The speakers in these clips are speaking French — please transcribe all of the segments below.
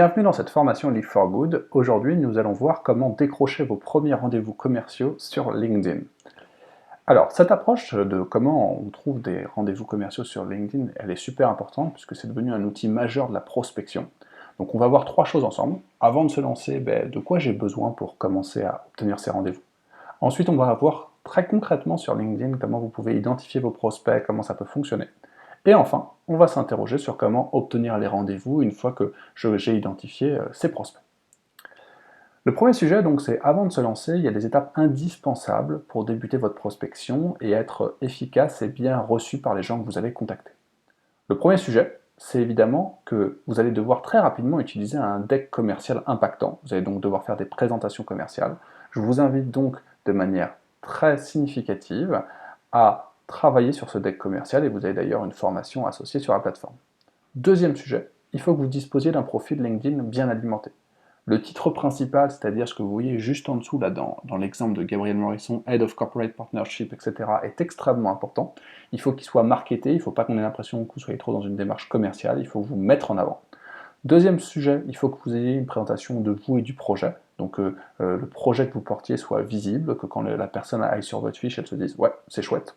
Bienvenue dans cette formation Live for Good. Aujourd'hui, nous allons voir comment décrocher vos premiers rendez-vous commerciaux sur LinkedIn. Alors, cette approche de comment on trouve des rendez-vous commerciaux sur LinkedIn, elle est super importante puisque c'est devenu un outil majeur de la prospection. Donc, on va voir trois choses ensemble. Avant de se lancer, de quoi j'ai besoin pour commencer à obtenir ces rendez-vous. Ensuite, on va voir très concrètement sur LinkedIn comment vous pouvez identifier vos prospects, comment ça peut fonctionner. Et enfin, on va s'interroger sur comment obtenir les rendez-vous une fois que j'ai identifié ces prospects. Le premier sujet, donc, c'est avant de se lancer, il y a des étapes indispensables pour débuter votre prospection et être efficace et bien reçu par les gens que vous allez contacter. Le premier sujet, c'est évidemment que vous allez devoir très rapidement utiliser un deck commercial impactant. Vous allez donc devoir faire des présentations commerciales. Je vous invite donc de manière très significative à travailler sur ce deck commercial et vous avez d'ailleurs une formation associée sur la plateforme. Deuxième sujet, il faut que vous disposiez d'un profil LinkedIn bien alimenté. Le titre principal, c'est-à-dire ce que vous voyez juste en dessous là dans l'exemple de Gabriel Morisson, Head of Corporate Partnership, etc., est extrêmement important. Il faut qu'il soit marketé, il ne faut pas qu'on ait l'impression que vous soyez trop dans une démarche commerciale, il faut vous mettre en avant. Deuxième sujet, il faut que vous ayez une présentation de vous et du projet, donc le projet que vous portiez soit visible, que quand la personne aille sur votre fiche, elle se dise « ouais, c'est chouette ».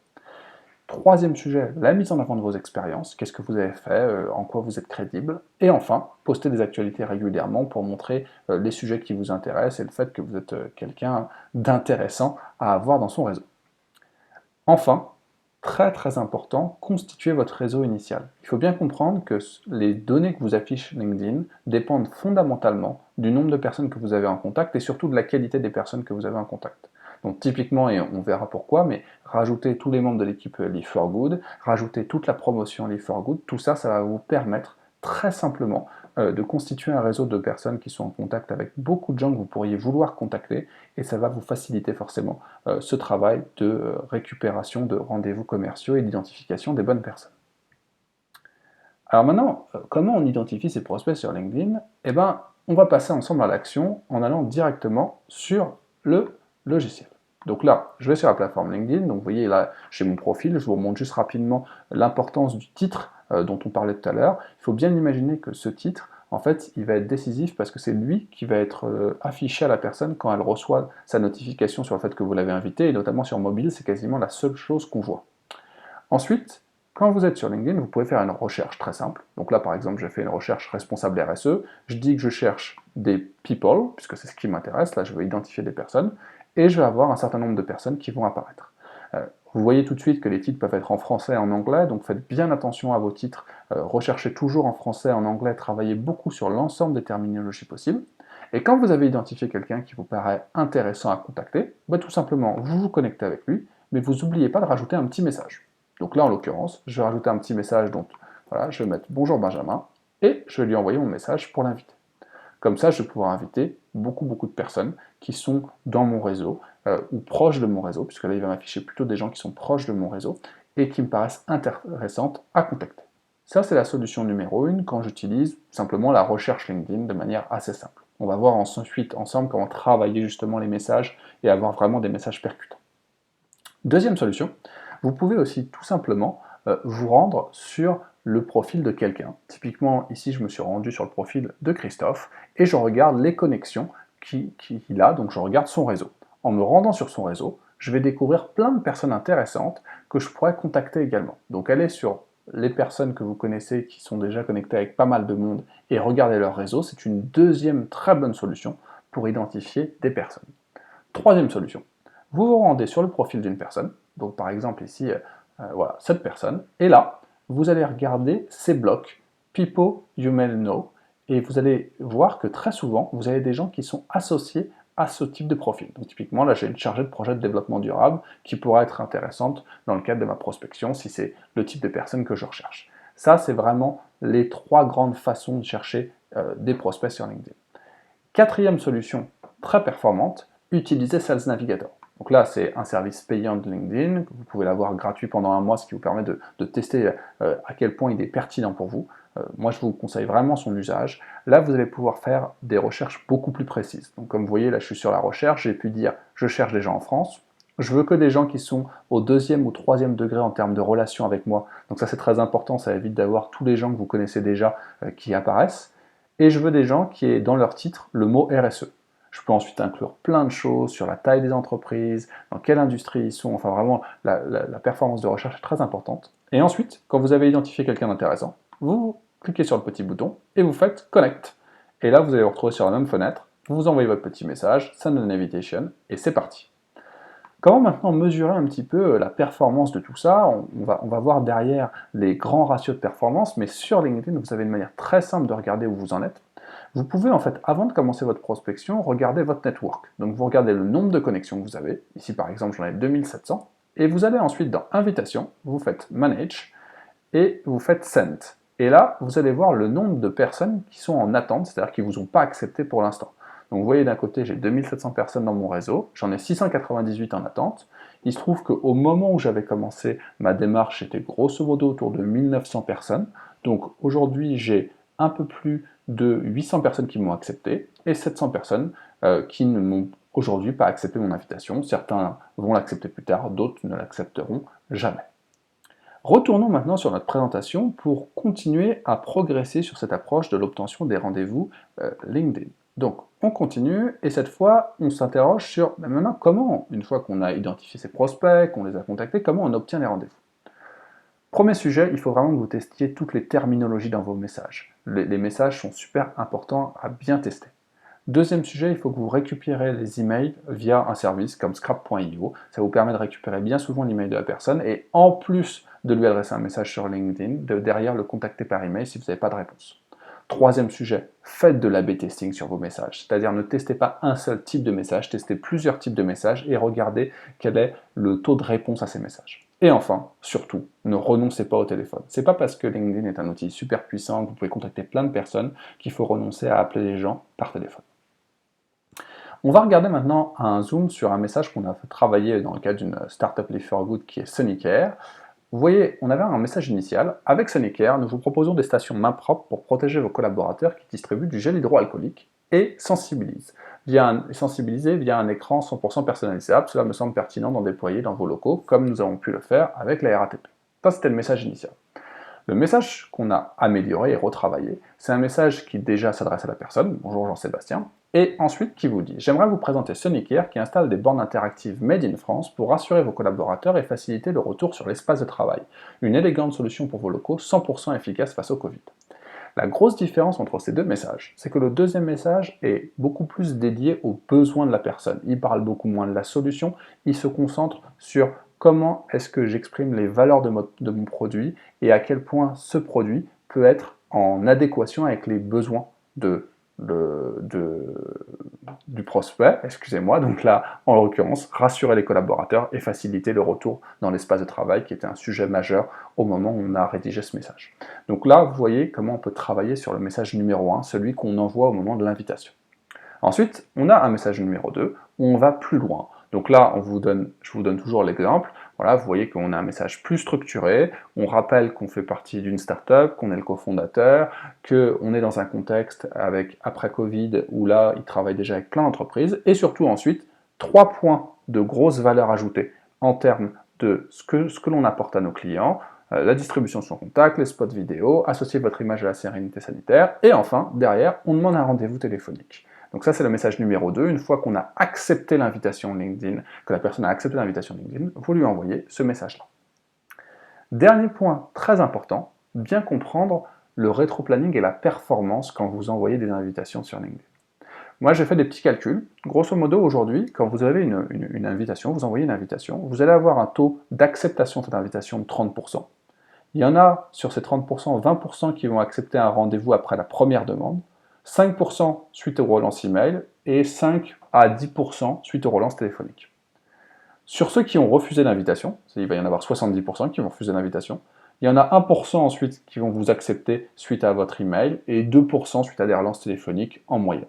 Troisième sujet, la mise en avant de vos expériences, qu'est-ce que vous avez fait, en quoi vous êtes crédible. Et enfin, poster des actualités régulièrement pour montrer les sujets qui vous intéressent et le fait que vous êtes quelqu'un d'intéressant à avoir dans son réseau. Enfin, très très important, constituez votre réseau initial. Il faut bien comprendre que les données que vous affiche LinkedIn dépendent fondamentalement du nombre de personnes que vous avez en contact et surtout de la qualité des personnes que vous avez en contact. Donc typiquement, et on verra pourquoi, mais rajouter tous les membres de l'équipe Live for Good, rajouter toute la promotion Live for Good, tout ça, ça va vous permettre très simplement de constituer un réseau de personnes qui sont en contact avec beaucoup de gens que vous pourriez vouloir contacter, et ça va vous faciliter forcément ce travail de récupération de rendez-vous commerciaux et d'identification des bonnes personnes. Alors maintenant, comment on identifie ces prospects sur LinkedIn? Eh bien, on va passer ensemble à l'action en allant directement sur le logiciel. Donc là, je vais sur la plateforme LinkedIn, donc vous voyez là, j'ai mon profil, je vous remonte juste rapidement l'importance du titre dont on parlait tout à l'heure. Il faut bien imaginer que ce titre, en fait, il va être décisif parce que c'est lui qui va être affiché à la personne quand elle reçoit sa notification sur le fait que vous l'avez invité, et notamment sur mobile, c'est quasiment la seule chose qu'on voit. Ensuite, quand vous êtes sur LinkedIn, vous pouvez faire une recherche très simple. Donc là, par exemple, j'ai fait une recherche responsable RSE. Je dis que je cherche des people, puisque c'est ce qui m'intéresse. Là, je veux identifier des personnes. Et je vais avoir un certain nombre de personnes qui vont apparaître. Vous voyez tout de suite que les titres peuvent être en français et en anglais, donc faites bien attention à vos titres. Recherchez toujours en français et en anglais. Travaillez beaucoup sur l'ensemble des terminologies possibles. Et quand vous avez identifié quelqu'un qui vous paraît intéressant à contacter, tout simplement, vous vous connectez avec lui, mais vous n'oubliez pas de rajouter un petit message. Donc là, en l'occurrence, je vais rajouter un petit message, donc voilà, je vais mettre «Bonjour Benjamin», et je vais lui envoyer mon message pour l'inviter. Comme ça, je vais pouvoir inviter beaucoup de personnes qui sont dans mon réseau, ou proches de mon réseau, puisque là, il va m'afficher plutôt des gens qui sont proches de mon réseau, et qui me paraissent intéressantes à contacter. Ça, c'est la solution numéro 1 quand j'utilise simplement la recherche LinkedIn de manière assez simple. On va voir ensuite ensemble comment travailler justement les messages et avoir vraiment des messages percutants. Deuxième solution, vous pouvez aussi tout simplement vous rendre sur le profil de quelqu'un. Typiquement, ici, je me suis rendu sur le profil de Christophe et je regarde les connexions qu'il a, donc je regarde son réseau. En me rendant sur son réseau, je vais découvrir plein de personnes intéressantes que je pourrais contacter également. Donc allez sur les personnes que vous connaissez qui sont déjà connectées avec pas mal de monde et regardez leur réseau, c'est une deuxième très bonne solution pour identifier des personnes. Troisième solution, vous vous rendez sur le profil d'une personne, donc par exemple ici, voilà, cette personne, et là, vous allez regarder ces blocs, People You May Know, et vous allez voir que très souvent, vous avez des gens qui sont associés à ce type de profil. Donc typiquement, là j'ai une chargée de projet de développement durable qui pourrait être intéressante dans le cadre de ma prospection si c'est le type de personne que je recherche. Ça, c'est vraiment les trois grandes façons de chercher des prospects sur LinkedIn. Quatrième solution très performante, utiliser Sales Navigator. Donc là, c'est un service payant de LinkedIn, vous pouvez l'avoir gratuit pendant un mois, ce qui vous permet de tester à quel point il est pertinent pour vous. Moi, je vous conseille vraiment son usage. Là, vous allez pouvoir faire des recherches beaucoup plus précises. Donc comme vous voyez, là, je suis sur la recherche, j'ai pu dire « je cherche des gens en France ». Je veux que des gens qui sont au 2e ou 3e degré en termes de relation avec moi. Donc ça, c'est très important, ça évite d'avoir tous les gens que vous connaissez déjà qui apparaissent. et je veux des gens qui aient dans leur titre le mot RSE. Je peux ensuite inclure plein de choses sur la taille des entreprises, dans quelle industrie ils sont, enfin vraiment la performance de recherche est très importante. Et ensuite, quand vous avez identifié quelqu'un d'intéressant, vous cliquez sur le petit bouton et vous faites Connect. Et là, vous allez vous retrouver sur la même fenêtre, vous envoyez votre petit message, Send an invitation, et c'est parti. Comment maintenant mesurer un petit peu la performance de tout ça? On va voir derrière les grands ratios de performance, mais sur LinkedIn, vous avez une manière très simple de regarder où vous en êtes. Vous pouvez en fait, avant de commencer votre prospection, regarder votre network. Donc vous regardez le nombre de connexions que vous avez. Ici par exemple, j'en ai 2700. Et vous allez ensuite dans Invitation, vous faites Manage et vous faites Send. Et là, vous allez voir le nombre de personnes qui sont en attente, c'est-à-dire qui ne vous ont pas accepté pour l'instant. Donc vous voyez d'un côté, j'ai 2700 personnes dans mon réseau, j'en ai 698 en attente. Il se trouve qu'au moment où j'avais commencé ma démarche, j'étais grosso modo autour de 1900 personnes. Donc aujourd'hui, j'ai un peu plus de 800 personnes qui m'ont accepté et 700 personnes qui ne m'ont aujourd'hui pas accepté mon invitation. Certains vont l'accepter plus tard, d'autres ne l'accepteront jamais. Retournons maintenant sur notre présentation pour continuer à progresser sur cette approche de l'obtention des rendez-vous LinkedIn. Donc, on continue, et cette fois, on s'interroge sur maintenant comment, une fois qu'on a identifié ses prospects, qu'on les a contactés, comment on obtient les rendez-vous. Premier sujet, il faut vraiment que vous testiez toutes les terminologies dans vos messages. Les messages sont super importants à bien tester. Deuxième sujet, il faut que vous récupérez les emails via un service comme scrap.io. Ça vous permet de récupérer bien souvent l'email de la personne et en plus de lui adresser un message sur LinkedIn, de derrière le contacter par email si vous n'avez pas de réponse. Troisième sujet, faites de l'A/B testing sur vos messages. C'est-à-dire ne testez pas un seul type de message, testez plusieurs types de messages et regardez quel est le taux de réponse à ces messages. Et enfin, surtout, ne renoncez pas au téléphone. C'est pas parce que LinkedIn est un outil super puissant, que vous pouvez contacter plein de personnes, qu'il faut renoncer à appeler les gens par téléphone. On va regarder maintenant un zoom sur un message qu'on a travaillé dans le cadre d'une startup Live for Good qui est Sonicare. Vous voyez, on avait un message initial. Avec Sonicare, nous vous proposons des stations main propres pour protéger vos collaborateurs qui distribuent du gel hydroalcoolique et sensibilisent via un écran 100% personnalisable. Cela me semble pertinent d'en déployer dans vos locaux, comme nous avons pu le faire avec la RATP. Ça, c'était le message initial. Le message qu'on a amélioré et retravaillé, c'est un message qui déjà s'adresse à la personne, bonjour Jean-Sébastien, et ensuite qui vous dit « J'aimerais vous présenter Sonicare qui installe des bornes interactives Made in France pour rassurer vos collaborateurs et faciliter le retour sur l'espace de travail. Une élégante solution pour vos locaux, 100% efficace face au Covid. » La grosse différence entre ces deux messages, c'est que le deuxième message est beaucoup plus dédié aux besoins de la personne. Il parle beaucoup moins de la solution, il se concentre sur comment est-ce que j'exprime les valeurs de mon produit et à quel point ce produit peut être en adéquation avec les besoins du prospect, excusez-moi, donc là, en l'occurrence, rassurer les collaborateurs et faciliter le retour dans l'espace de travail qui était un sujet majeur au moment où on a rédigé ce message. Donc là, vous voyez comment on peut travailler sur le message numéro 1, celui qu'on envoie au moment de l'invitation. Ensuite, on a un message numéro 2 où on va plus loin. Donc là, je vous donne toujours l'exemple. Voilà, vous voyez qu'on a un message plus structuré, on rappelle qu'on fait partie d'une startup, qu'on est le cofondateur, qu'on est dans un contexte après Covid où là, il travaille déjà avec plein d'entreprises, et surtout ensuite, 3 points de grosses valeurs ajoutées en termes de ce que l'on apporte à nos clients, la distribution sans contact, les spots vidéo, associer votre image à la sérénité sanitaire, et enfin, derrière, on demande un rendez-vous téléphonique. Donc ça, c'est le message numéro 2. Une fois qu'on a accepté l'invitation LinkedIn, que la personne a accepté l'invitation LinkedIn, vous lui envoyez ce message-là. Dernier point très important, bien comprendre le rétro-planning et la performance quand vous envoyez des invitations sur LinkedIn. Moi, j'ai fait des petits calculs. Grosso modo, aujourd'hui, quand vous avez une invitation, vous envoyez une invitation, vous allez avoir un taux d'acceptation de cette invitation de 30%. Il y en a, sur ces 30%, 20% qui vont accepter un rendez-vous après la première demande, 5% suite aux relances email et 5 à 10% suite aux relances téléphoniques. Sur ceux qui ont refusé l'invitation, il va y en avoir 70% qui vont refuser l'invitation, il y en a 1% ensuite qui vont vous accepter suite à votre email et 2% suite à des relances téléphoniques en moyenne.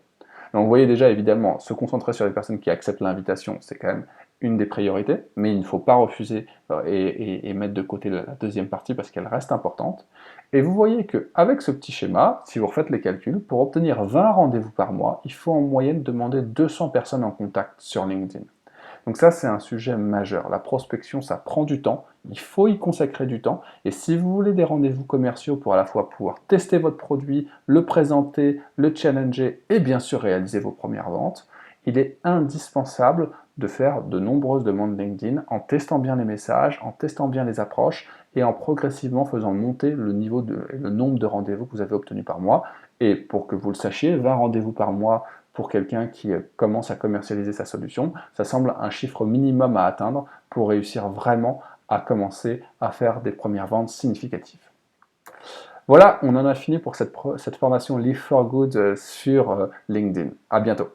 Donc vous voyez déjà, évidemment, se concentrer sur les personnes qui acceptent l'invitation, c'est quand même une des priorités, mais il ne faut pas refuser et mettre de côté la deuxième partie parce qu'elle reste importante. Et vous voyez qu'avec ce petit schéma, si vous refaites les calculs, pour obtenir 20 rendez-vous par mois, il faut en moyenne demander 200 personnes en contact sur LinkedIn. Donc ça, c'est un sujet majeur. La prospection, ça prend du temps, il faut y consacrer du temps, et si vous voulez des rendez-vous commerciaux pour à la fois pouvoir tester votre produit, le présenter, le challenger et bien sûr réaliser vos premières ventes, il est indispensable de faire de nombreuses demandes LinkedIn en testant bien les messages, en testant bien les approches et en progressivement faisant monter le nombre de rendez-vous que vous avez obtenus par mois. Et pour que vous le sachiez, 20 rendez-vous par mois pour quelqu'un qui commence à commercialiser sa solution, ça semble un chiffre minimum à atteindre pour réussir vraiment à commencer à faire des premières ventes significatives. Voilà, on en a fini pour cette formation Live for Good sur LinkedIn. À bientôt.